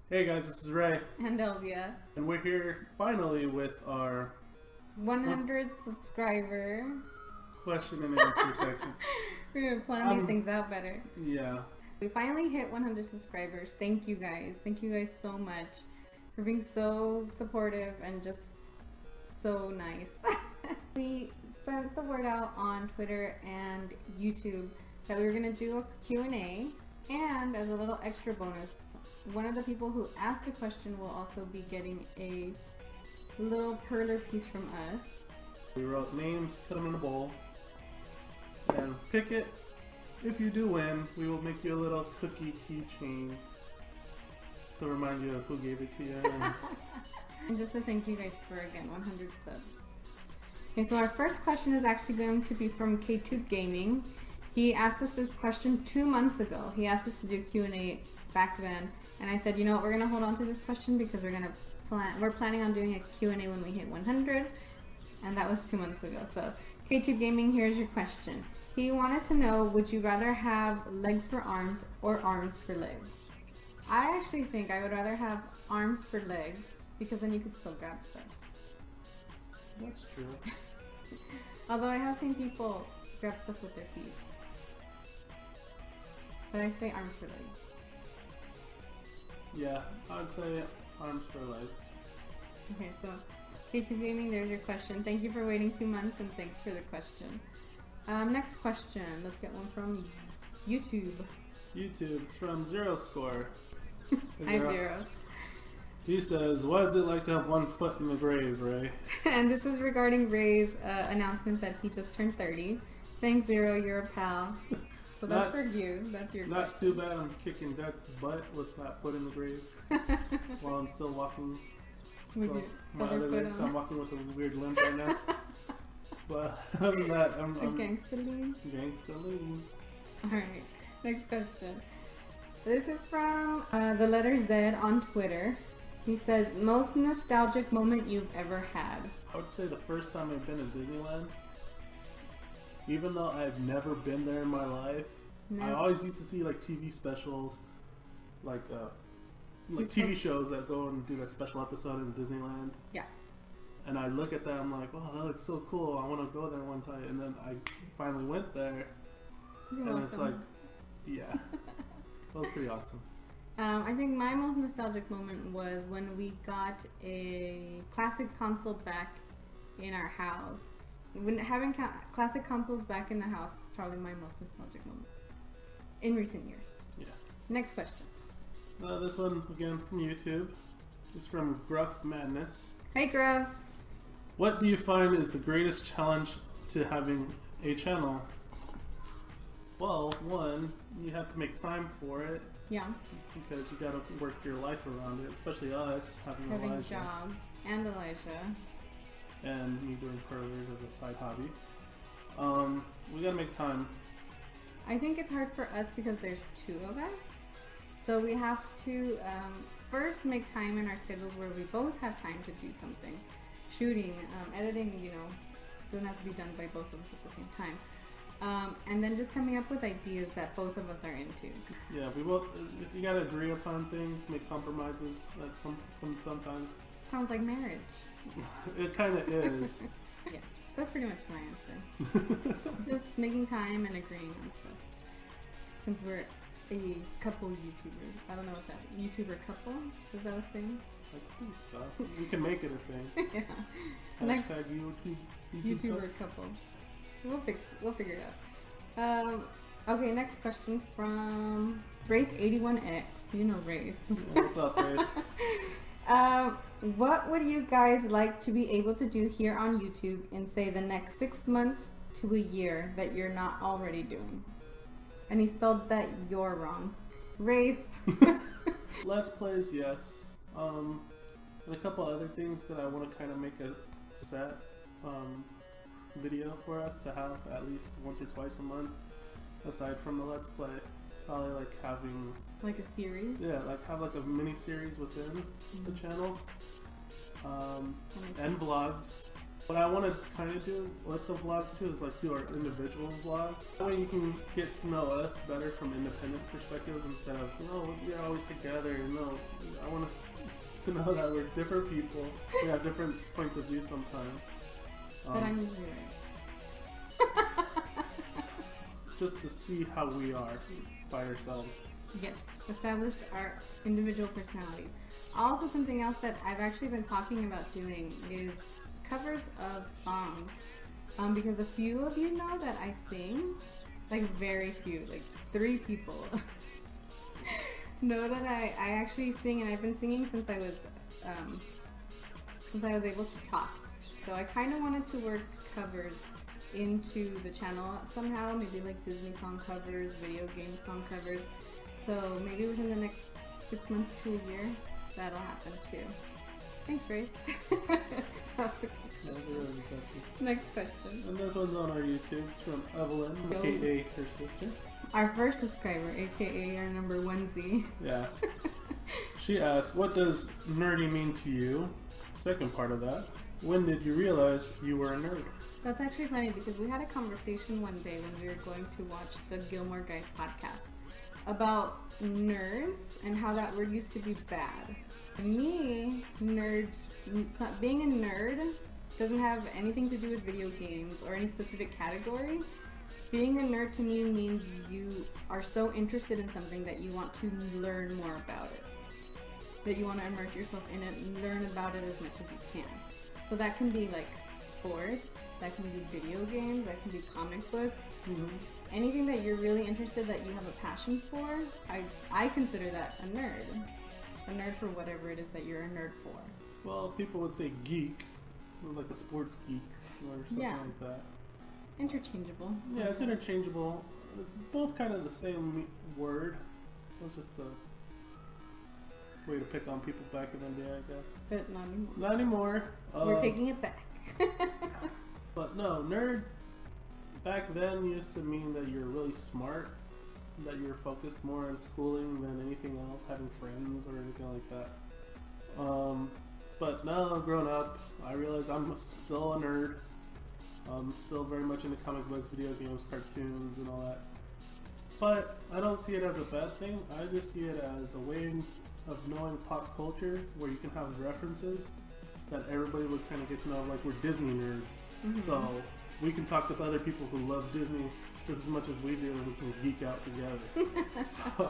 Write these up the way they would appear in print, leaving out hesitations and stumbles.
Hey guys, this is Ray, And Elvia. and we're here finally with our 100 subscriber. question and answer section. We're gonna plan these things out better. Yeah, We finally hit 100 subscribers. Thank you guys. Thank you guys so much for being so supportive and just so nice. We sent the word out on Twitter and YouTube that we were gonna do a Q&A, and as a little extra bonus, one of the people who asked a question will also be getting a little perler piece from us. we wrote names, put them in a bowl, and pick it. If you do win, we will make you a little cookie keychain to remind you of who gave it to you. And just to thank you guys for, again, 100 subs. Okay, so our first question is actually going to be from K-Tube Gaming. He asked us this question 2 months ago. He asked us to do Q&A back then. And I said, you know what, we're going to hold on to this question because we're planning on doing a Q&A when we hit 100. And that was 2 months ago. So K-Tube Gaming, here's your question. He wanted to know, would you rather have legs for arms or arms for legs? I actually think I would rather have arms for legs because then you could still grab stuff. That's true. Although I have seen people grab stuff with their feet. But I say arms for legs. Yeah, I'd say arms for legs. Okay, so K2 Gaming, there's your question. Thank you for waiting 2 months and thanks for the question. Next question. Let's get one from YouTube. YouTube, it's from Zero Score. Hi, Zero. He says, what is it like to have one foot in the grave, Ray? And this is regarding Ray's announcement that he just turned 30. Thanks, Zero. You're a pal. So that's for you. That's your Not question. too bad. I'm kicking that butt with that foot in the grave while I'm still walking. With So your my other other foot leg, so on. I'm walking with a weird limp right now. But other than that, I'm Gangsta lean. gangsta lean. Alright, next question. This is from the letter Z on Twitter. He says, most nostalgic moment you've ever had. I would say the first time I've been to Disneyland, even though I've never been there in my life, No. I always used to see like TV specials, like He's TV shows that go and do that special episode in Disneyland. Yeah. And I look at that, I'm like, oh, that looks so cool. I want to go there one time. And then I finally went there, You're and it's like, welcome. yeah, that was pretty awesome. I think my most nostalgic moment was when we got a classic console back in our house. When having classic consoles back in the house is probably my most nostalgic moment in recent years. Yeah. Next question. This one again from YouTube. It's from Gruff Madness. Hey, Gruff. What do you find is the greatest challenge to having a channel? Well, one, you have to make time for it Yeah, because you got to work your life around it, especially us having having Elijah jobs and Elijah. and me doing curlers as a side hobby. We got to make time. I think it's hard for us because there's two of us. So we have to first make time in our schedules where we both have time to do something. Shooting, editing, doesn't have to be done by both of us at the same time. And then just coming up with ideas that both of us are into. Yeah, we both. You got to agree upon things, make compromises. Sometimes Sounds like marriage. it kind of is. Yeah, that's pretty much my answer. Just making time and agreeing on stuff. Since we're a couple YouTubers. I don't know what that YouTuber couple is that a thing? I think so. We can make it a thing. Yeah. Hashtag YouTuber couple. We'll figure it out. Okay, next question from Wraith81X. You know Wraith. Yeah, what's up, Ray? What would you guys like to be able to do here on YouTube in, say, the next 6 months to a year that you're not already doing? And he spelled that you're wrong. Wraith. Let's plays, yes. And a couple other things that I want to kind of make a set video for us to have at least once or twice a month, aside from the Let's Play. Probably like having Like a series? have like a mini series within the channel, and vlogs. What I want to kind of do with the vlogs too is like do our individual vlogs. That way you can get to know us better from independent perspectives instead of, we're always together. I want to know that we're different people. We have different points of view sometimes. But I'm usually right. Just to see how we are by ourselves. Yes, establish our individual personalities. Also, something else that I've actually been talking about doing is covers of songs. Because a few of you know that I sing, like very few, like 3 people know that I actually sing, and I've been singing since I was able to talk. So I kind of wanted to work covers into the channel somehow, maybe like Disney song covers, video game song covers. So maybe within the next 6 months to a year, that'll happen too. Thanks, Ray. That's a good question. Next question. And this one's on our YouTube. It's from Evelyn, aka her sister. Our first subscriber, aka our number 1Z. Yeah. She asked, what does nerdy mean to you? Second part of that, when did you realize you were a nerd? That's actually funny because we had a conversation one day when we were going to watch the Gilmore Guys podcast about nerds and how that word used to be bad. Me, being a nerd doesn't have anything to do with video games or any specific category. Being a nerd to me means you are so interested in something that you want to learn more about it. That you want to immerse yourself in it and learn about it as much as you can. So that can be like sports, that can be video games, that can be comic books. Mm-hmm. Anything that you're really interested, that you have a passion for, I consider that a nerd. A nerd for whatever it is that you're a nerd for. Well, people would say geek, like a sports geek or something like that. Interchangeable. Yeah, it's interchangeable. It's both kind of the same word. It was just a way to pick on people back in the day, I guess. But not anymore. Not anymore. We're taking it back. But no, nerd back then used to mean that you're really smart, that you're focused more on schooling than anything else, having friends or anything like that. But now I'm grown up, I realize I'm still a nerd. I'm still very much into comic books, video games, cartoons, and all that. But I don't see it as a bad thing. I just see it as a way of knowing pop culture where you can have references that everybody would kind of get to know, like we're Disney nerds. Mm-hmm. So we can talk with other people who love Disney just as much as we do, and we can geek out together. So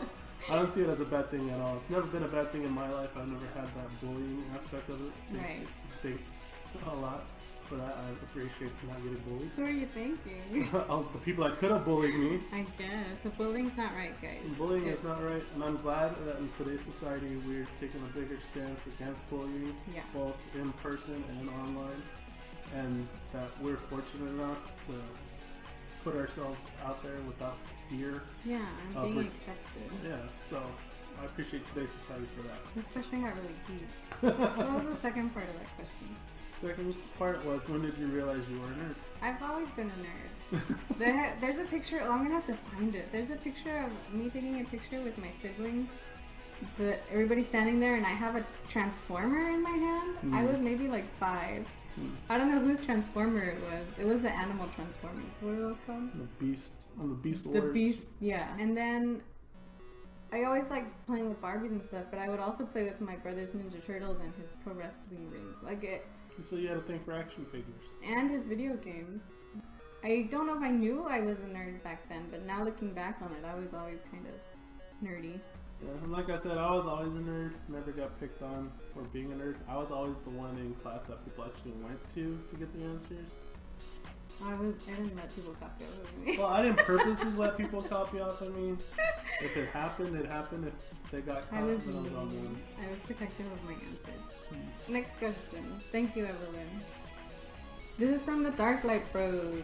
I don't see it as a bad thing at all. It's never been a bad thing in my life. I've never had that bullying aspect of it. Right. Thanks a lot for that. I appreciate not getting bullied. Who are you thinking? The people that could have bullied me. I guess. So bullying's not right, guys. Bullying is not right, and I'm glad that in today's society we're taking a bigger stance against bullying, both in person and online, and that we're fortunate enough to put ourselves out there without fear. Yeah, and being accepted. Yeah, so I appreciate today's society for that. This question got really deep. What was the second part of that question? Second part was, when did you realize you were a nerd? I've always been a nerd. There's a picture, I'm gonna have to find it. There's a picture of me taking a picture with my siblings. Everybody's standing there and I have a transformer in my hand. I was maybe like 5. I don't know whose transformer it was. It was the animal transformers. What are those called? The Beast Wars. The Beast, yeah. And then I always liked playing with Barbies and stuff, but I would also play with my brother's Ninja Turtles and his pro wrestling rings. So you had a thing for action figures. And his video games. I don't know if I knew I was a nerd back then, but now looking back on it, I was always kind of nerdy. Yeah, and like I said, I was always a nerd. Never got picked on for being a nerd. I was always the one in class that people actually went to get the answers. I didn't let people copy off of me. Well, I didn't purposely let people copy off of me. If it happened, it happened. If they got caught, I was then I was on them. I was protective of my answers. Next question. Thank you, Evelyn. This is from the Dark Light Bros.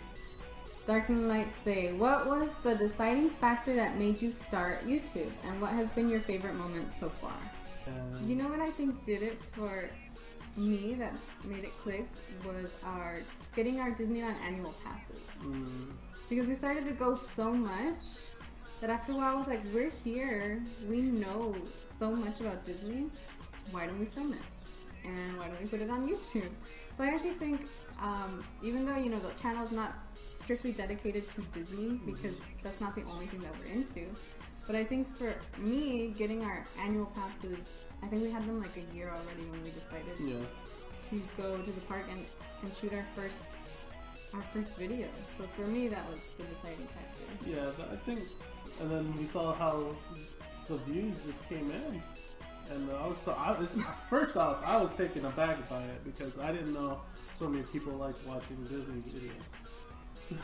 Dark and Light say, what was the deciding factor that made you start YouTube, and what has been your favorite moment so far? You know what I think did it for me, that made it click, was getting our Disneyland annual passes. Because we started to go so much that after a while I was like, we're here, we know so much about Disney, why don't we film it? and why don't we put it on YouTube? So I actually think, even though, you know, the channel is not strictly dedicated to Disney, because that's not the only thing that we're into, but I think for me, getting our annual passes, I think we had them like a year already when we decided to go to the park and shoot our first video. So for me, that was the deciding factor. Yeah, I think, and then we saw how the views just came in, and first off, I was taken aback by it because I didn't know so many people liked watching Disney videos.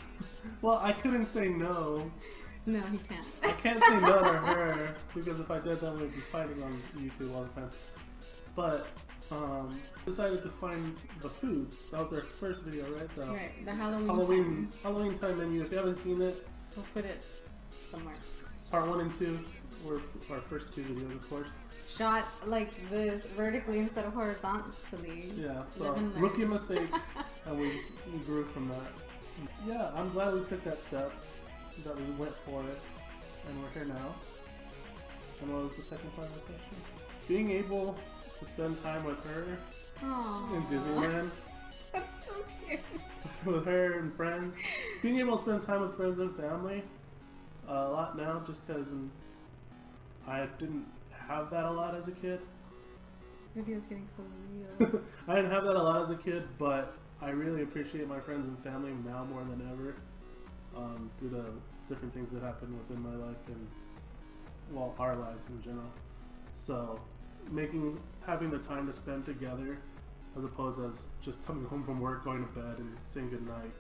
Well, I couldn't say no. No, he can't. I can't say no to her because if I did, then we'd be fighting on YouTube all the time. But decided to find the foods. That was our first video, right? The Halloween time menu. If you haven't seen it, we'll put it somewhere. Part 1 and 2 were our first 2 videos, of course. Shot like this vertically instead of horizontally. Yeah, so rookie mistake, and we grew from that. Yeah, I'm glad we took that step, that we went for it, and we're here now. And what was the second part of the question? Being able to spend time with her in Disneyland. That's so cute. With her and friends. Being able to spend time with friends and family a lot now, just because I didn't have that a lot as a kid. This video is getting so real. I didn't have that a lot as a kid, but I really appreciate my friends and family now more than ever, due to different things that happen within my life and, well, our lives in general. So having the time to spend together, as opposed as just coming home from work, going to bed, and saying goodnight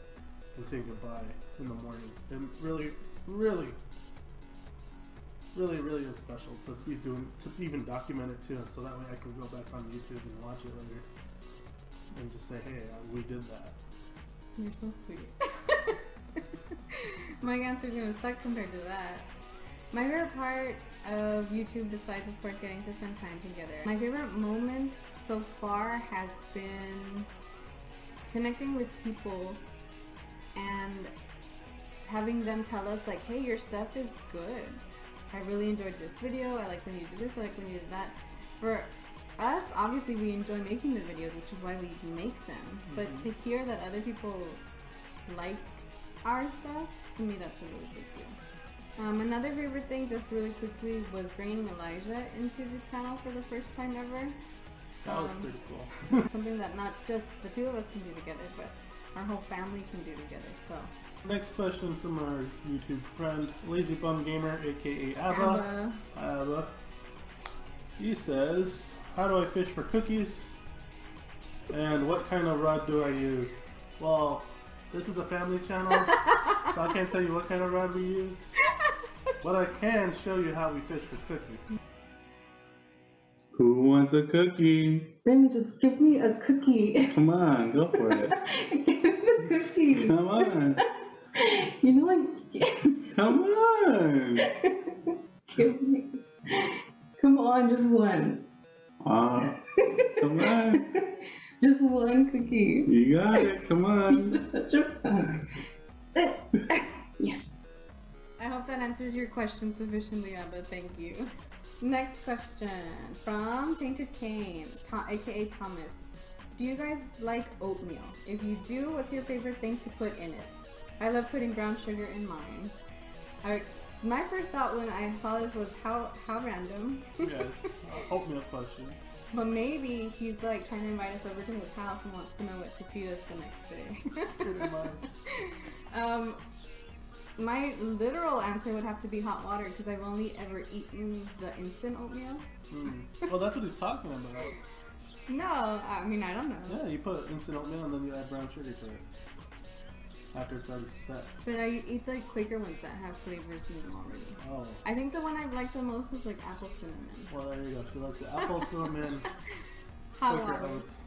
and saying goodbye in the morning, and really is special to even document it too, so that way I can go back on YouTube and watch it later and just say, hey, we did that. You're so sweet. My answer's gonna suck compared to that. My favorite part of YouTube, besides of course getting to spend time together, my favorite moment so far has been connecting with people and having them tell us like, hey, your stuff is good. I really enjoyed this video. I like when you did this. I like when you did that. For us, obviously, we enjoy making the videos, which is why we make them. Mm-hmm. But to hear that other people like our stuff, to me, that's a really big deal. Another favorite thing, just really quickly, was bringing Elijah into the channel for the first time ever. That was pretty cool. Something that not just the two of us can do together, but our whole family can do together. So. Next question from our YouTube friend, Lazy Bum Gamer, aka Abba. He says, how do I fish for cookies? And what kind of rod do I use? Well, this is a family channel, so I can't tell you what kind of rod we use. But I can show you how we fish for cookies. Who wants a cookie? Then just give me a cookie. Come on, go for it. Give me a cookie. Come on. You know what? Come on. Give me. Come on, just one. Come on. Just one cookie. You got it. Come on. You're such a fun. Yes. I hope that answers your question sufficiently, Abba. Thank you. Next question from Tainted Cane, aka Thomas. Do you guys like oatmeal? If you do, what's your favorite thing to put in it? I love putting brown sugar in mine. My first thought when I saw this was how random. Yes, oatmeal question. But maybe he's like trying to invite us over to his house and wants to know what to feed us the next day. Pretty much. My literal answer would have to be hot water because I've only ever eaten the instant oatmeal. Well, that's what he's talking about. No, I mean, I don't know. Yeah, you put instant oatmeal and then you add brown sugar to it. After it's already set. But I eat the Quaker ones that have flavors in them already. Oh. I think the one I liked the most was like apple cinnamon. Well, there you go. She likes the apple cinnamon Hot Quaker water. oats.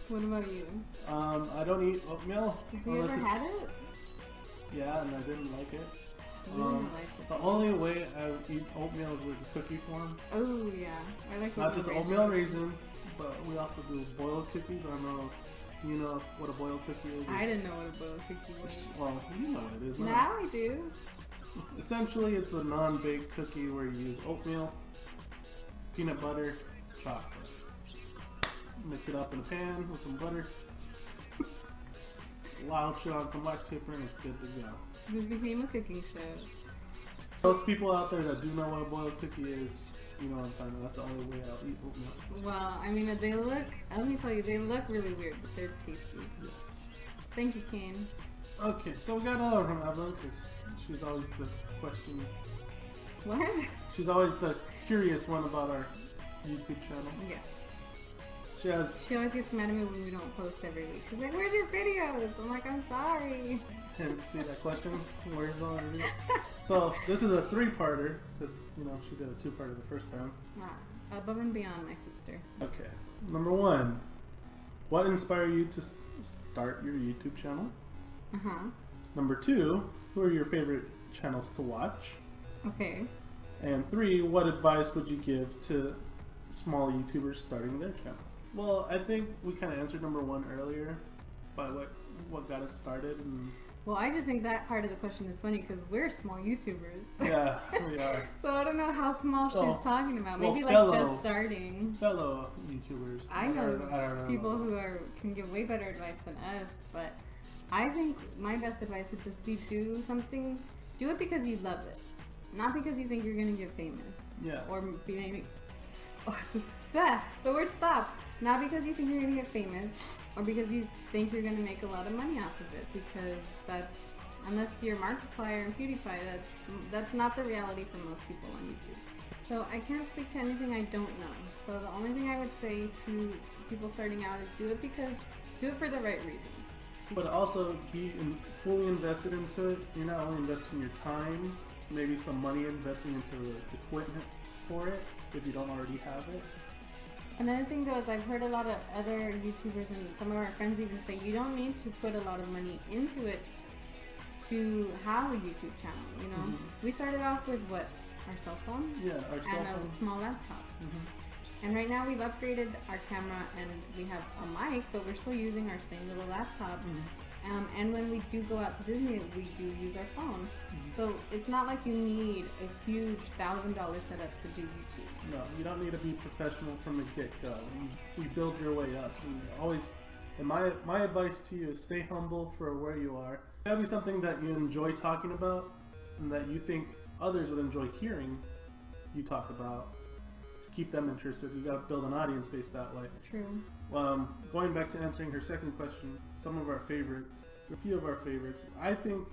What about you? I don't eat oatmeal. Have you ever had it? Yeah, and I didn't like it. Didn't like it. The only way I eat oatmeal is with the cookie form. Oh yeah, I like not just oatmeal raisin, but we also do boiled cookies. I don't know if you know what a boiled cookie is. I didn't know what a boiled cookie was. Well, you know what it is. Now I do. Essentially, it's a non-baked cookie where you use oatmeal, peanut butter, chocolate. mix it up in a pan with some butter, slouch it on some wax paper, and it's good to go. This became a cooking show. Those people out there that do know what a boiled cookie is, you know what I'm talking about. That's the only way I'll eat oatmeal. Well, I mean, they look, let me tell you, they look really weird, but they're tasty. Yes. Thank you, Kane. Okay, so we got another from Evelyn, because she's always the question. What? She's always the curious one about our YouTube channel. Yeah. She always gets mad at me when we don't post every week. She's like, where's your videos? I'm like, I'm sorry. Can't see that question. Where's the video? So this is a 3-parter, because, you know, she did a 2-parter the first time. Above and beyond, my sister. Okay. Number 1. What inspired you to start your YouTube channel? Uh-huh. Number 2. Who are your favorite channels to watch? Okay. And 3. What advice would you give to small YouTubers starting their channel? Well, I think we kind of answered number 1 earlier by what got us started. And well, I just think that part of the question is funny because we're small YouTubers. yeah, we are. So I don't know how small she's talking about. Maybe well, like just starting. Fellow YouTubers. I know don't people who can give way better advice than us, but I think my best advice would just be do it because you love it. Not because you think you're going to get famous. Yeah. Or be maybe... the word stop. Not because you think you're going to get famous or because you think you're going to make a lot of money off of it. Because that's... Unless you're Markiplier and PewDiePie, that's not the reality for most people on YouTube. So I can't speak to anything I don't know. So the only thing I would say to people starting out is do it for the right reasons. But also be fully invested into it. You're not only investing your time, maybe some money investing into the equipment for it if you don't already have it. Another thing though is I've heard a lot of other YouTubers and some of our friends even say you don't need to put a lot of money into it to have a YouTube channel, you know? Mm-hmm. We started off with what? Our cell phone? Yeah, our cell phone. And a small laptop. Mm-hmm. And right now we've upgraded our camera and we have a mic, but we're still using our same little laptop. Mm-hmm. And when we do go out to Disney, we do use our phone. Mm-hmm. So it's not like you need a huge $1,000 setup to do YouTube. No, you don't need to be professional from the get-go. You build your way up. And always, and my advice to you is stay humble for where you are. It's gotta be something that you enjoy talking about and that you think others would enjoy hearing you talk about. Keep them interested. You got to build an audience base that way. True. Going back to answering her second question, some of our favorites, a few of our favorites. I think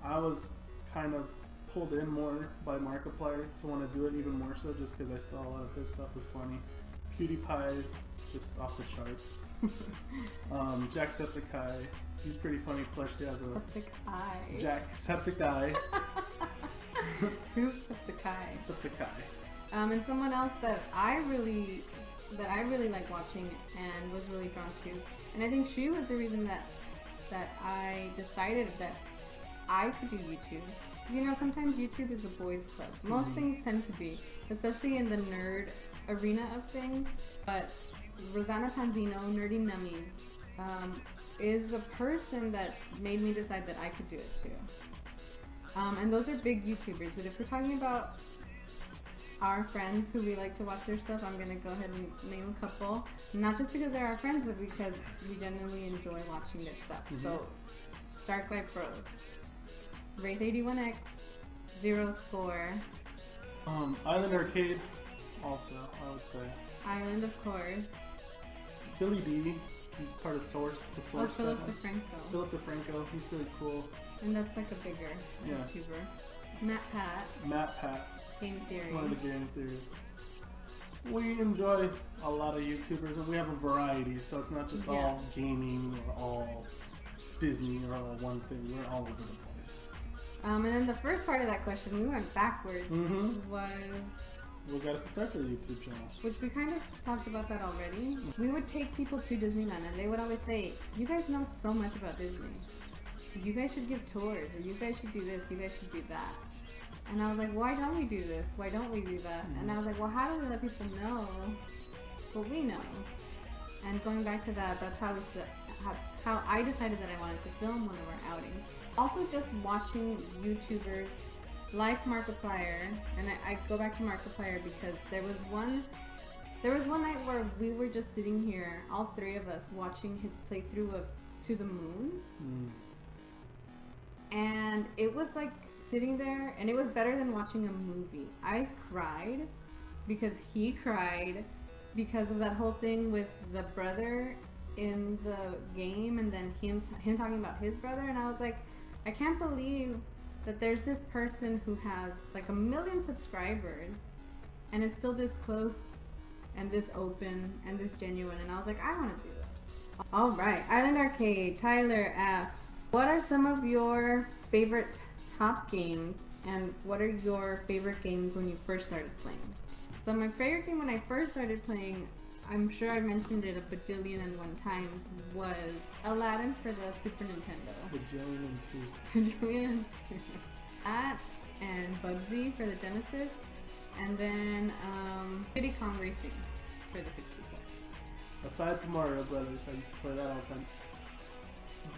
I was kind of pulled in more by Markiplier to want to do it even more so, just because I saw a lot of his stuff was funny. PewDiePie's just off the charts. Jacksepticeye, he's pretty funny. Plus, he has a Septiceye. Jacksepticeye. Who's Septiceye? Septiceye. And someone else that I really like watching and was really drawn to, and I think she was the reason that I decided that I could do YouTube. Because you know, sometimes YouTube is a boys' club. Most things tend to be, especially in the nerd arena of things. But Rosanna Panzino, Nerdy Nummies, is the person that made me decide that I could do it too. And those are big YouTubers. But if we're talking about our friends who we like to watch their stuff, I'm gonna go ahead and name a couple. Not just because they're our friends, but because we genuinely enjoy watching their stuff. Mm-hmm. So, Darklight Bros, Wraith81X, Zero Score, Island Arcade, also I would say. Island, of course. Philly D, he's part of Source. The Source. Oh, Philip DeFranco. Philip DeFranco, he's pretty cool. And that's like a bigger YouTuber. Matt Pat. Game Theory. One of the game theorists. We enjoy a lot of YouTubers, and we have a variety, so it's not just all gaming or all Disney or all one thing. We're all over the place. And then the first part of that question, we went backwards, was... We got to start the YouTube channel. Which we kind of talked about that already. We would take people to Disneyland, and they would always say, you guys know so much about Disney. You guys should give tours, or you guys should do this, you guys should do that. And I was like, why don't we do this? Why don't we do that? And I was like, well, how do we let people know what we know? And going back to that, that's how I decided that I wanted to film one of our outings. Also just watching YouTubers like Markiplier, and I go back to Markiplier because there was one There was one night where we were just sitting here, all three of us, watching his playthrough of To the Moon. And it was like sitting there, and it was better than watching a movie. I cried because he cried because of that whole thing with the brother in the game, and then him talking about his brother. And I was like, I can't believe that there's this person who has like 1 million subscribers and is still this close and this open and this genuine. And I was like, I want to do that. All right, Island Arcade. Tyler asks, what are some of your favorite top games, and what are your favorite games when you first started playing? So my favorite game when I first started playing, I'm sure I mentioned it a bajillion and one times, was Aladdin for the Super Nintendo. Bajillion and two. Bajillion and two. That and Bubsy for the Genesis, and then Diddy Kong Racing for the 64. Aside from Mario Brothers, I used to play that all the time.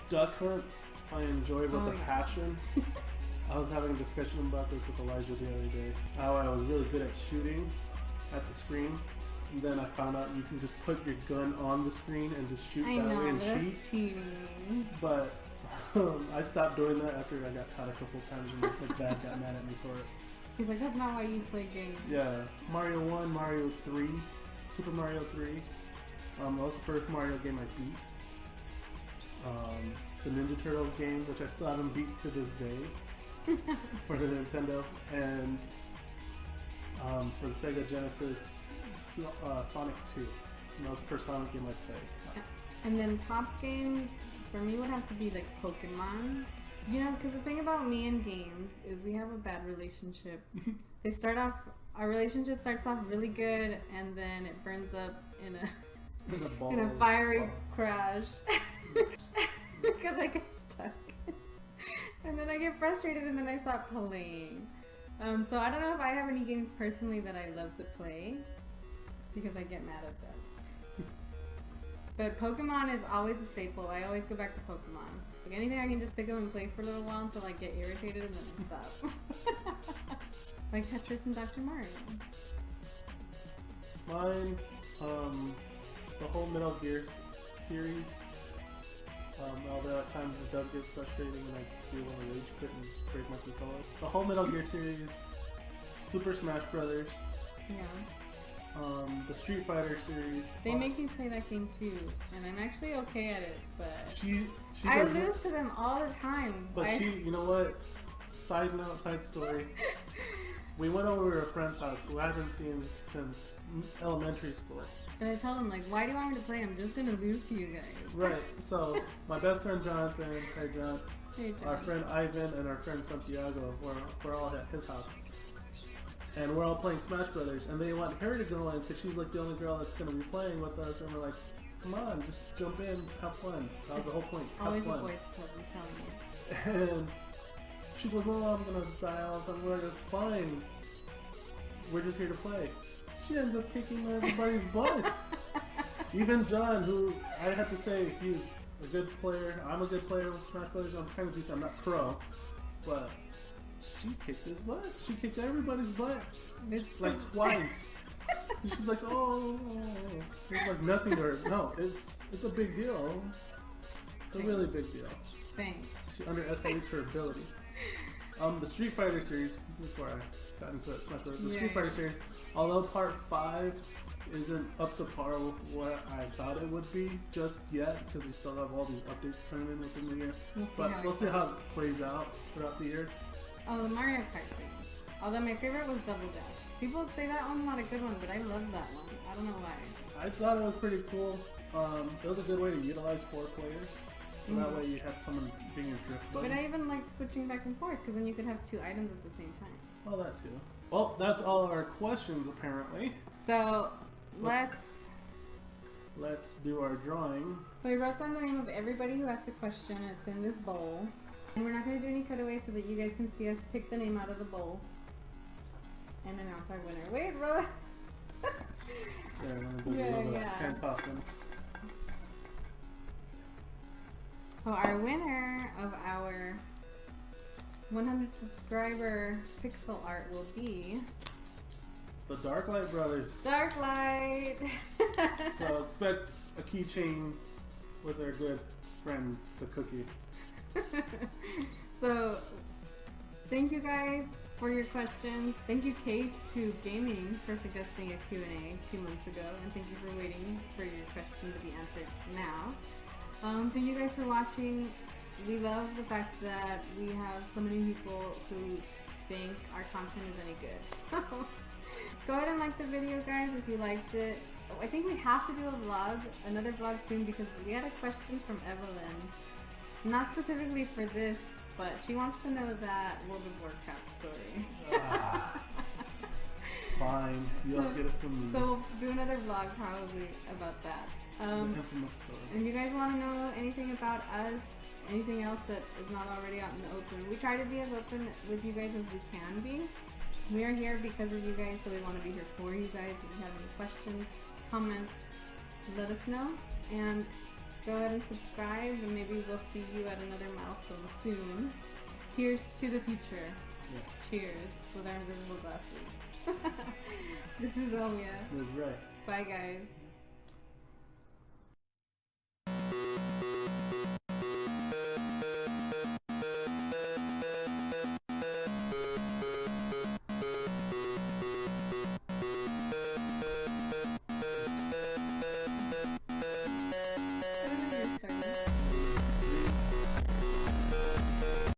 Duck Hunt, I enjoyed with a passion. I was having a discussion about this with Elijah the other day. How I was really good at shooting at the screen. And then I found out you can just put your gun on the screen and just shoot that way and cheat. That's cheating. But I stopped doing that after I got caught a couple times and my dad got mad at me for it. He's like, that's not why you play games. Yeah, Mario 1, Mario 3, Super Mario 3. That was the first Mario game I beat. The Ninja Turtles game, which I still haven't beat to this day for the Nintendo, and for the Sega Genesis, Sonic 2. And that was the first Sonic game I played. Yeah. And then top games for me would have to be like Pokemon. You know, because the thing about me and games is we have a bad relationship. Our relationship starts off really good, and then it burns up in a fiery crash because I get stuck. And then I get frustrated, and then I stop playing. So I don't know if I have any games personally that I love to play because I get mad at them. But Pokemon is always a staple. I always go back to Pokemon. Like anything I can just pick up and play for a little while until I get irritated and then I stop. Like Tetris and Dr. Mario. Mine, the whole Metal Gear series. Although at times it does get frustrating and I do want to rage quit and just break my controller. The whole Metal Gear series, Super Smash Brothers. Yeah. The Street Fighter series. They make me play that game too, and I'm actually okay at it, but she I lose to them all the time. But you know what? Side note, side story. We went over to a friend's house who I haven't seen since elementary school. And I tell them, like, why do you want me to play? I'm just gonna lose to you guys. Right. So my best friend Jonathan, hey John, Hey, John. our friend Ivan, and our friend Santiago, we're all at his house. And we're all playing Smash Brothers, and they want her to go in because she's like the only girl that's going to be playing with us. And we're like, come on, just jump in, have fun. That was the whole point. Have Always fun. a boys club, I'm telling you. And she goes, oh, I'm going to die off. I'm like, it's fine. We're just here to play. She ends up kicking everybody's butts. Even John, who I have to say, he's a good player. I'm a good player with Smash Brothers. I'm kind of decent. I'm not pro, but she kicked his butt. She kicked everybody's butt. It's Like twice. She's like, oh. It's like nothing to her. No, it's a big deal. It's a really big deal. Thanks. She underestimates her ability. The Street Fighter series, before I got into it, Smash Bros. The Street Fighter series, although part 5 isn't up to par with what I thought it would be just yet, because we still have all these updates coming in within the year. We'll see how it plays out throughout the year. Oh, the Mario Kart games. Although my favorite was Double Dash. People would say that one's not a good one, but I love that one. I don't know why. I thought it was pretty cool. It was a good way to utilize 4 players. So that way you have someone being your drift buddy. But I even liked switching back and forth, because then you could have 2 items at the same time. Oh, that too. Well, that's all our questions, apparently. So, let's do our drawing. So we wrote down the name of everybody who asked the question. It's in this bowl. And we're not going to do any cutaways so that you guys can see us pick the name out of the bowl and announce our winner. Wait, Ro! There, I'm going to do a little bit of hand tossing. So our winner of our 100 subscriber pixel art will be The Darklight Brothers. Dark Light. So expect a keychain with our good friend, the Cookie. So, thank you guys for your questions. Thank you, K2 Gaming, for suggesting a Q&A 2 months ago, and thank you for waiting for your question to be answered now. Thank you guys for watching. We love the fact that we have so many people who think our content is any good. So, go ahead and like the video, guys, if you liked it. I think we have to do a vlog, another vlog soon, because we had a question from Evelyn. Not specifically for this, but she wants to know that World of Warcraft story. Fine, you'll get it from me. So we'll do another vlog probably about that. The infamous story. If you guys want to know anything about us, anything else that is not already out in the open, we try to be as open with you guys as we can be. We are here because of you guys, so we want to be here for you guys. If you have any questions, comments, let us know. And go ahead and subscribe, and maybe we'll see you at another milestone soon. Here's to the future. Yes. Cheers with our invisible glasses. This is Omia. That's right. Bye, guys.